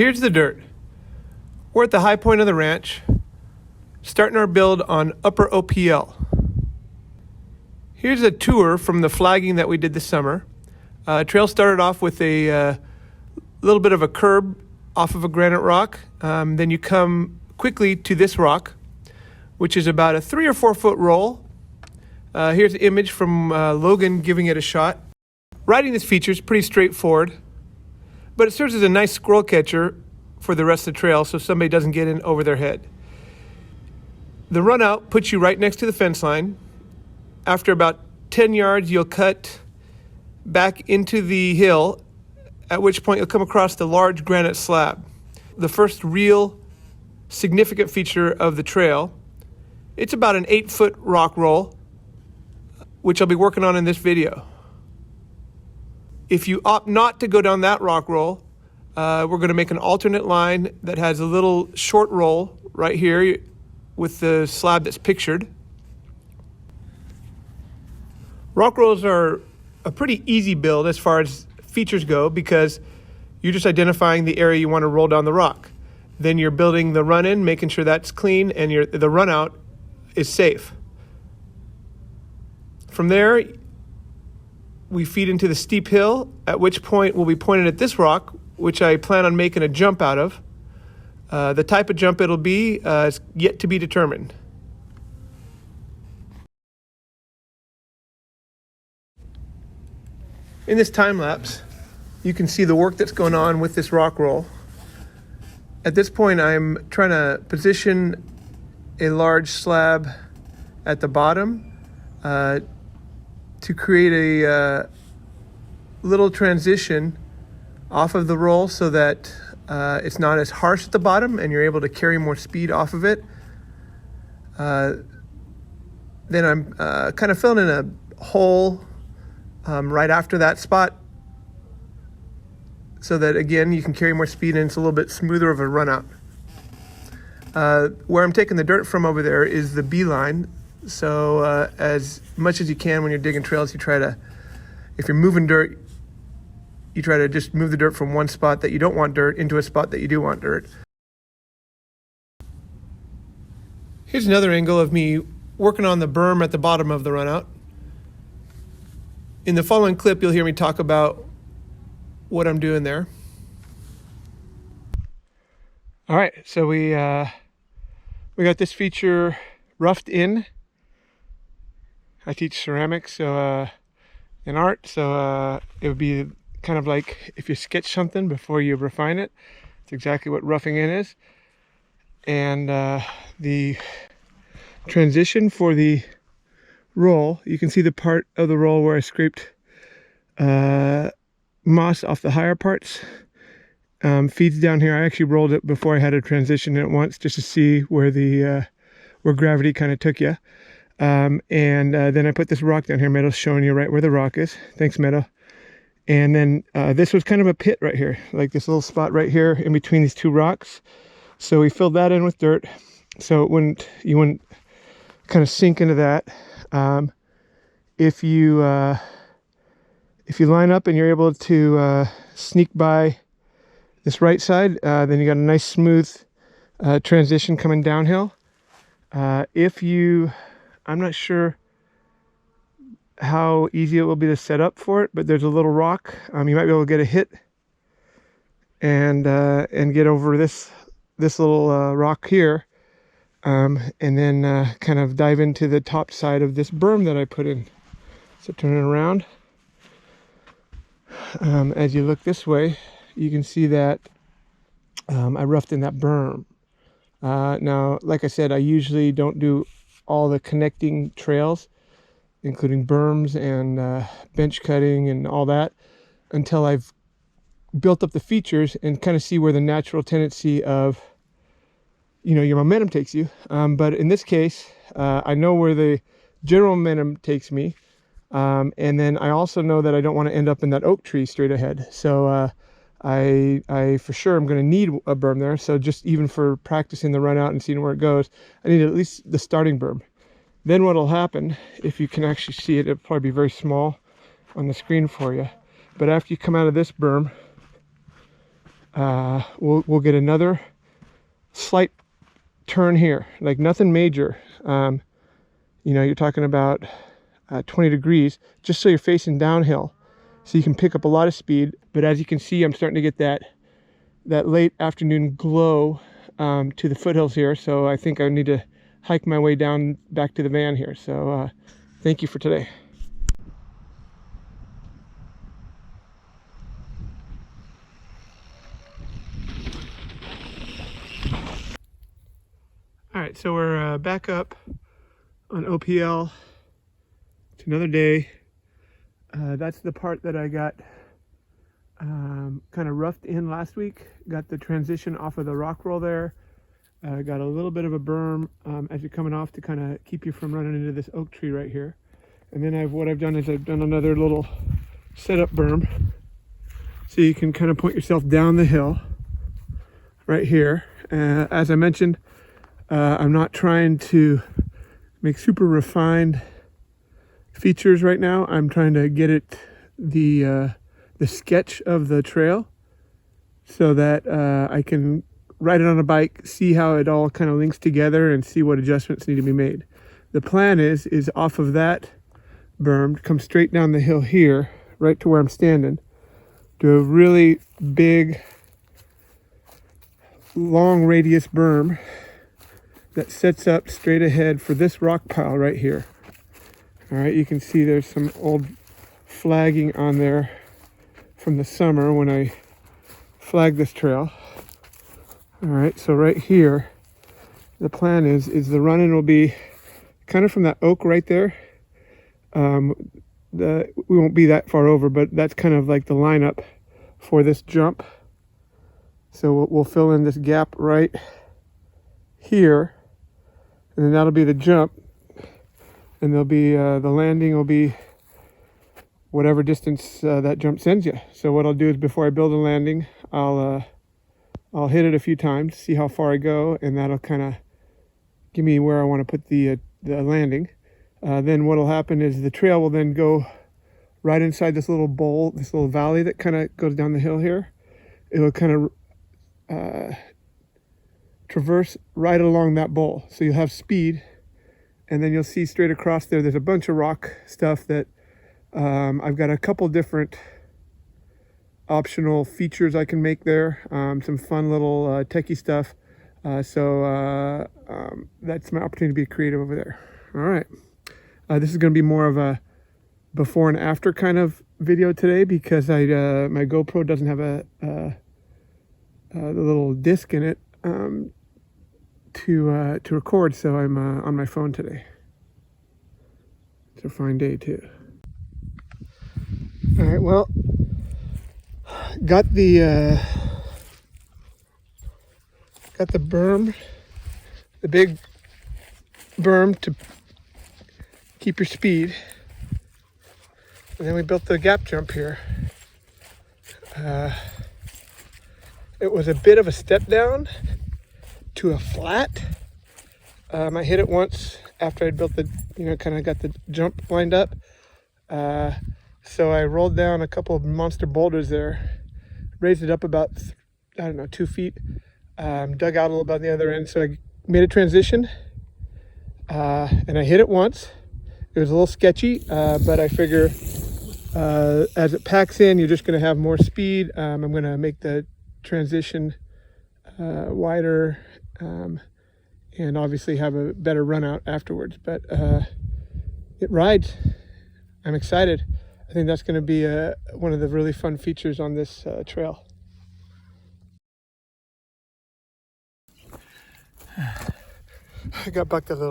Here's the dirt. We're at the high point of the ranch, starting our build on upper OPL. Here's a tour from the flagging that we did this summer. Trail started off with a little bit of a curb off of a granite rock. Then you come quickly to this rock, which is about a 3 or 4 foot roll. Here's an image from Logan giving it a shot. Riding this feature is pretty straightforward, but it serves as a nice squirrel catcher for the rest of the trail so somebody doesn't get in over their head. The run out puts you right next to the fence line. After about 10 yards, you'll cut back into the hill, at which point you'll come across the large granite slab, the first real significant feature of the trail. It's about an 8-foot rock roll, which I'll be working on in this video. If you opt not to go down that rock roll, we're going to make an alternate line that has a little short roll right here with the slab that's pictured. Rock rolls are a pretty easy build as far as features go because you're just identifying the area you want to roll down the rock. Then you're building the run-in, making sure that's clean, and the run-out is safe. From there, we feed into the steep hill, at which point we'll be pointed at this rock, which I plan on making a jump out of. The type of jump it'll be is yet to be determined. In this time lapse, you can see the work that's going on with this rock roll. At this point, I'm trying to position a large slab at the bottom to create a little transition off of the roll so that it's not as harsh at the bottom and you're able to carry more speed off of it. Then I'm kind of filling in a hole right after that spot so that, again, you can carry more speed and it's a little bit smoother of a run out. Where I'm taking the dirt from over there is the B line. So as much as you can when you're digging trails, you try to, if you're moving dirt, you try to just move the dirt from one spot that you don't want dirt into a spot that you do want dirt. Here's another angle of me working on the berm at the bottom of the run out. In the following clip, you'll hear me talk about what I'm doing there. All right, so we got this feature roughed in. I teach ceramics, so in art, so it would be kind of like if you sketch something before you refine it. It's exactly what roughing in is. And the transition for the roll, you can see the part of the roll where I scraped moss off the higher parts. Feeds down here. I actually rolled it before I had to transition it once just to see where the where gravity kind of took you. And then I put this rock down here. Meadow's showing you right where the rock is. Thanks, Meadow. And then this was kind of a pit right here, like this little spot right here in between these two rocks. So we filled that in with dirt, so you wouldn't kind of sink into that. If you line up and you're able to sneak by this right side, then you got a nice smooth transition coming downhill. I'm not sure how easy it will be to set up for it, but there's a little rock. You might be able to get a hit and get over this little rock here, and then kind of dive into the top side of this berm that I put in. So turn it around. As you look this way, you can see that I roughed in that berm. Now, like I said, I usually don't do all the connecting trails, including berms and bench cutting and all that, until I've built up the features and kind of see where the natural tendency of, your momentum takes you. But in this case, I know where the general momentum takes me. And then I also know that I don't want to end up in that oak tree straight ahead. So I for sure am going to need a berm there. So just even for practicing the run out and seeing where it goes, I need at least the starting berm. Then what will happen, if you can actually see it, it'll probably be very small on the screen for you. But after you come out of this berm, we'll get another slight turn here, like nothing major. You know, you're talking about 20 degrees, just so you're facing downhill, so you can pick up a lot of speed. But as you can see, I'm starting to get that late afternoon glow to the foothills here, so I think I need to hike my way down back to the van here. So thank you for today. All right, so we're back up on OPL. It's another day. That's the part that I got kind of roughed in last week. Got the transition off of the rock roll there. Got a little bit of a berm as you're coming off to kind of keep you from running into this oak tree right here. And then what I've done is I've done another little setup berm, so you can kind of point yourself down the hill right here. As I mentioned, I'm not trying to make super refined features right now. I'm trying to get it the sketch of the trail, so that I can ride it on a bike, see how it all kind of links together, and see what adjustments need to be made. The plan is off of that berm to come straight down the hill here, right to where I'm standing, do a really big, long radius berm that sets up straight ahead for this rock pile right here. All right, you can see there's some old flagging on there from the summer when I flagged this trail. All right, so right here, the plan is the run-in will be kind of from that oak right there. We won't be that far over, but that's kind of like the lineup for this jump. So we'll fill in this gap right here, and then that'll be the jump, and there'll be the landing will be whatever distance that jump sends you. So what I'll do is, before I build a landing, I'll hit it a few times, see how far I go, and that'll kind of give me where I want to put the landing. Then what'll happen is the trail will then go right inside this little bowl, this little valley that kind of goes down the hill here. It'll kind of traverse right along that bowl, so you'll have speed, and then you'll see straight across there's a bunch of rock stuff that I've got a couple different optional features I can make there, some fun little techie stuff, so that's my opportunity to be creative over there. All right, this is going to be more of a before and after kind of video today, because my GoPro doesn't have the little disc in it to record, so I'm on my phone today. It's a fine day too. All right, well, got the berm, the big berm to keep your speed, and then we built the gap jump here. It was a bit of a step down to a flat. I hit it once after I built kind of got the jump lined up. So I rolled down a couple of monster boulders there, raised it up about, 2 feet, dug out a little bit on the other end. So I made a transition, and I hit it once. It was a little sketchy, but I figure as it packs in, you're just going to have more speed. I'm going to make the transition wider, and obviously have a better run out afterwards. But it rides. I'm excited. I think that's going to be one of the really fun features on this trail. I got bucked a little